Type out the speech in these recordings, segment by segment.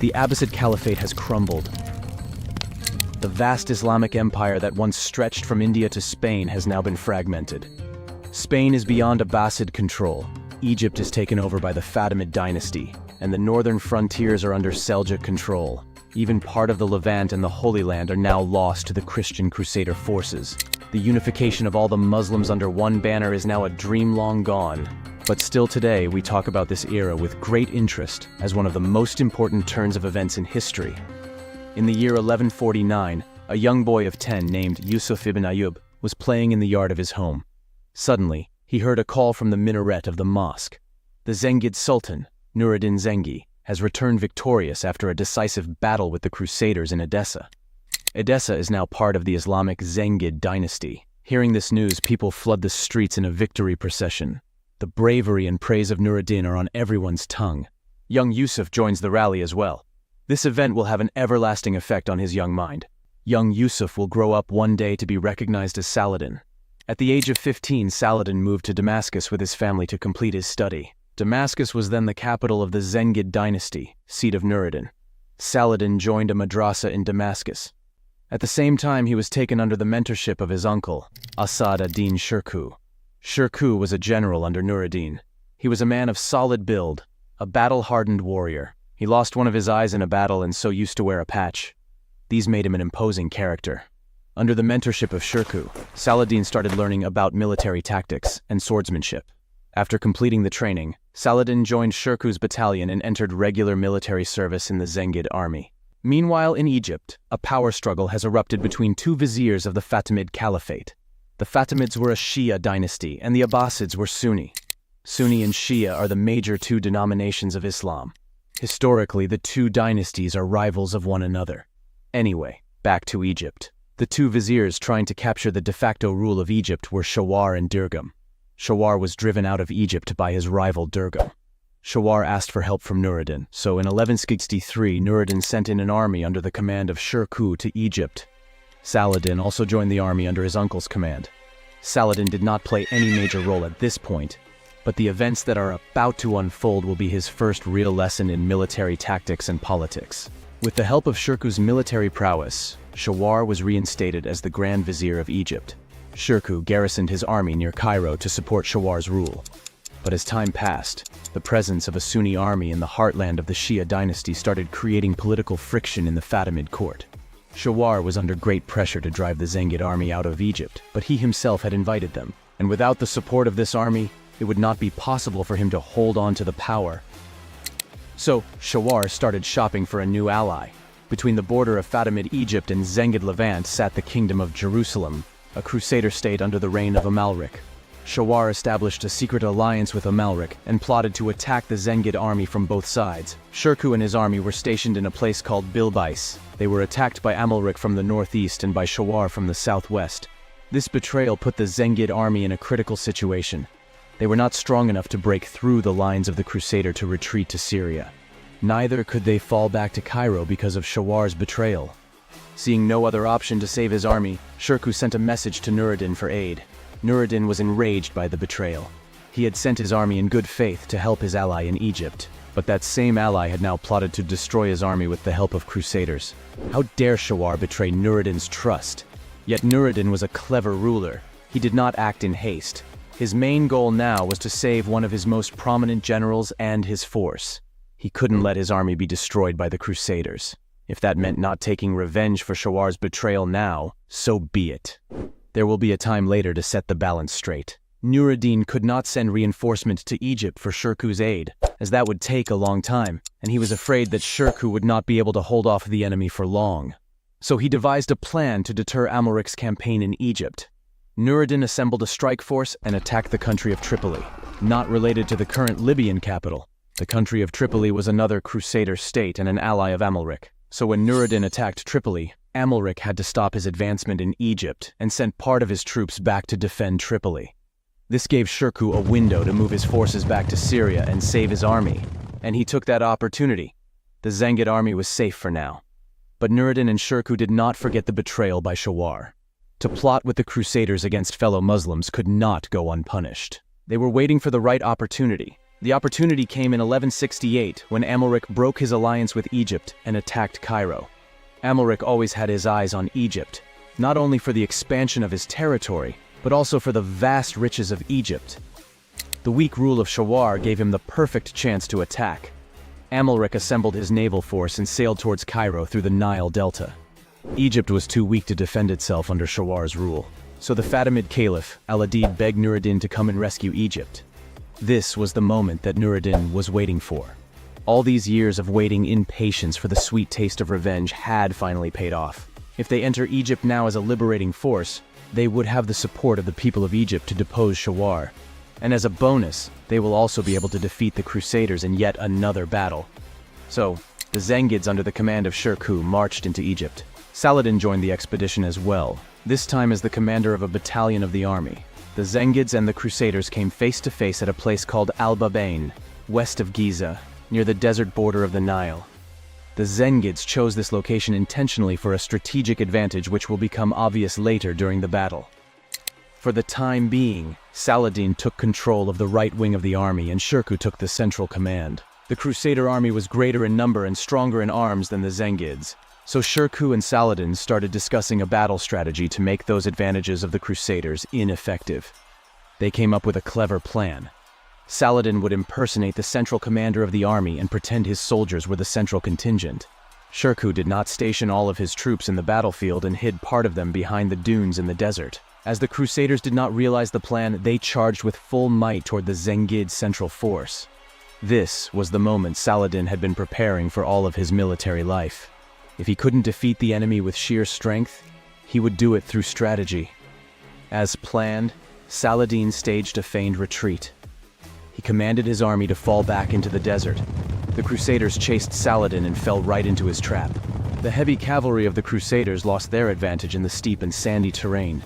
The Abbasid Caliphate has crumbled. The vast Islamic empire that once stretched from India to Spain has now been fragmented. Spain is beyond Abbasid control. Egypt is taken over by the Fatimid dynasty, and the northern frontiers are under Seljuk control. Even part of the Levant and the Holy Land are now lost to the Christian Crusader forces. The unification of all the Muslims under one banner is now a dream long gone. But still today, we talk about this era with great interest as one of the most important turns of events in history. In the year 1149, a young boy of 10 named Yusuf ibn Ayyub was playing in the yard of his home. Suddenly, he heard a call from the minaret of the mosque. The Zengid Sultan, Nuruddin Zengi, has returned victorious after a decisive battle with the Crusaders in Edessa. Edessa is now part of the Islamic Zengid dynasty. Hearing this news, people flood the streets in a victory procession. The bravery and praise of Nuruddin are on everyone's tongue. Young Yusuf joins the rally as well. This event will have an everlasting effect on his young mind. Young Yusuf will grow up one day to be recognized as Saladin. At the age of 15, Saladin moved to Damascus with his family to complete his study. Damascus was then the capital of the Zengid dynasty, seat of Nuruddin. Saladin joined a madrasa in Damascus. At the same time, he was taken under the mentorship of his uncle, Asad ad-Din Shirkuh. Shirkuh was a general under Nuruddin. He was a man of solid build, a battle-hardened warrior. He lost one of his eyes in a battle and so used to wear a patch. These made him an imposing character. Under the mentorship of Shirkuh, Saladin started learning about military tactics and swordsmanship. After completing the training, Saladin joined Shirkuh's battalion and entered regular military service in the Zengid army. Meanwhile, in Egypt, a power struggle has erupted between two viziers of the Fatimid Caliphate. The Fatimids were a Shia dynasty, and the Abbasids were Sunni. Sunni and Shia are the major two denominations of Islam. Historically, the two dynasties are rivals of one another. Anyway, back to Egypt. The two viziers trying to capture the de facto rule of Egypt were Shawar and Dirgham. Shawar was driven out of Egypt by his rival Dirgham. Shawar asked for help from Nuruddin, so in 1163 Nuruddin sent in an army under the command of Shirkuh to Egypt. Saladin also joined the army under his uncle's command. Saladin did not play any major role at this point, but the events that are about to unfold will be his first real lesson in military tactics and politics. With the help of Shirkuh's military prowess, Shawar was reinstated as the Grand Vizier of Egypt. Shirkuh garrisoned his army near Cairo to support Shawar's rule. But as time passed, the presence of a Sunni army in the heartland of the Shia dynasty started creating political friction in the Fatimid court. Shawar was under great pressure to drive the Zengid army out of Egypt, but he himself had invited them, and without the support of this army, it would not be possible for him to hold on to the power. So, Shawar started shopping for a new ally. Between the border of Fatimid Egypt and Zengid Levant sat the Kingdom of Jerusalem, a Crusader state under the reign of Amalric. Shawar established a secret alliance with Amalric and plotted to attack the Zengid army from both sides. Shirkuh and his army were stationed in a place called Bilbais. They were attacked by Amalric from the northeast and by Shawar from the southwest. This betrayal put the Zengid army in a critical situation. They were not strong enough to break through the lines of the Crusader to retreat to Syria. Neither could they fall back to Cairo because of Shawar's betrayal. Seeing no other option to save his army, Shirkuh sent a message to Nuruddin for aid. Nuruddin was enraged by the betrayal. He had sent his army in good faith to help his ally in Egypt, but that same ally had now plotted to destroy his army with the help of Crusaders. How dare Shawar betray Nuruddin's trust? Yet Nuruddin was a clever ruler. He did not act in haste. His main goal now was to save one of his most prominent generals and his force. He couldn't let his army be destroyed by the Crusaders. If that meant not taking revenge for Shawar's betrayal now, so be it. There will be a time later to set the balance straight. Nuruddin could not send reinforcements to Egypt for Shirkuh's aid, as that would take a long time, and he was afraid that Shirkuh would not be able to hold off the enemy for long. So he devised a plan to deter Amalric's campaign in Egypt. Nuruddin assembled a strike force and attacked the country of Tripoli. Not related to the current Libyan capital, the country of Tripoli was another Crusader state and an ally of Amalric. So when Nuruddin attacked Tripoli, Amalric had to stop his advancement in Egypt and sent part of his troops back to defend Tripoli. This gave Shirkuh a window to move his forces back to Syria and save his army, and he took that opportunity. The Zengid army was safe for now. But Nuruddin and Shirkuh did not forget the betrayal by Shawar. To plot with the Crusaders against fellow Muslims could not go unpunished. They were waiting for the right opportunity. The opportunity came in 1168 when Amalric broke his alliance with Egypt and attacked Cairo. Amalric always had his eyes on Egypt, not only for the expansion of his territory, but also for the vast riches of Egypt. The weak rule of Shawar gave him the perfect chance to attack. Amalric assembled his naval force and sailed towards Cairo through the Nile Delta. Egypt was too weak to defend itself under Shawar's rule, so the Fatimid Caliph, Al-Adid, begged Nuruddin to come and rescue Egypt. This was the moment that Nuruddin was waiting for. All these years of waiting in patience for the sweet taste of revenge had finally paid off. If they enter Egypt now as a liberating force, they would have the support of the people of Egypt to depose Shawar. And as a bonus, they will also be able to defeat the Crusaders in yet another battle. So, the Zengids under the command of Shirkuh marched into Egypt. Saladin joined the expedition as well, this time as the commander of a battalion of the army. The Zengids and the Crusaders came face to face at a place called Al-Babain, west of Giza, near the desert border of the Nile. The Zengids chose this location intentionally for a strategic advantage which will become obvious later during the battle. For the time being, Saladin took control of the right wing of the army and Shirkuh took the central command. The Crusader army was greater in number and stronger in arms than the Zengids, so Shirkuh and Saladin started discussing a battle strategy to make those advantages of the Crusaders ineffective. They came up with a clever plan. Saladin would impersonate the central commander of the army and pretend his soldiers were the central contingent. Shirkuh did not station all of his troops in the battlefield and hid part of them behind the dunes in the desert. As the Crusaders did not realize the plan, they charged with full might toward the Zengid central force. This was the moment Saladin had been preparing for all of his military life. If he couldn't defeat the enemy with sheer strength, he would do it through strategy. As planned, Saladin staged a feigned retreat. He commanded his army to fall back into the desert. The Crusaders chased Saladin and fell right into his trap. The heavy cavalry of the Crusaders lost their advantage in the steep and sandy terrain.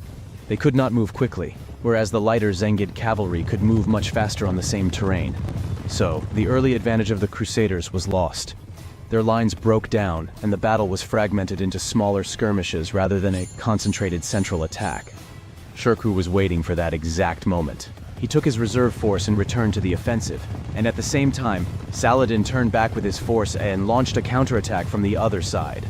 They could not move quickly, whereas the lighter Zengid cavalry could move much faster on the same terrain. So, the early advantage of the Crusaders was lost. Their lines broke down, and the battle was fragmented into smaller skirmishes rather than a concentrated central attack. Shirkuh was waiting for that exact moment. He took his reserve force and returned to the offensive, and at the same time, Saladin turned back with his force and launched a counterattack from the other side.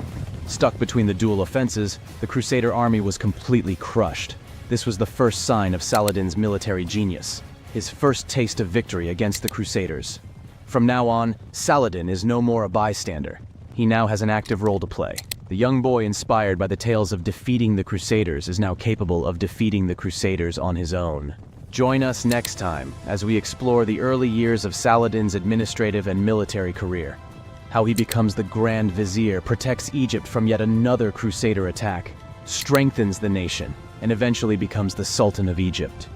Stuck between the dual offenses, the Crusader army was completely crushed. This was the first sign of Saladin's military genius, his first taste of victory against the Crusaders. From now on, Saladin is no more a bystander. He now has an active role to play. The young boy inspired by the tales of defeating the Crusaders is now capable of defeating the Crusaders on his own. Join us next time as we explore the early years of Saladin's administrative and military career. How he becomes the Grand Vizier, protects Egypt from yet another Crusader attack, strengthens the nation, and eventually becomes the Sultan of Egypt.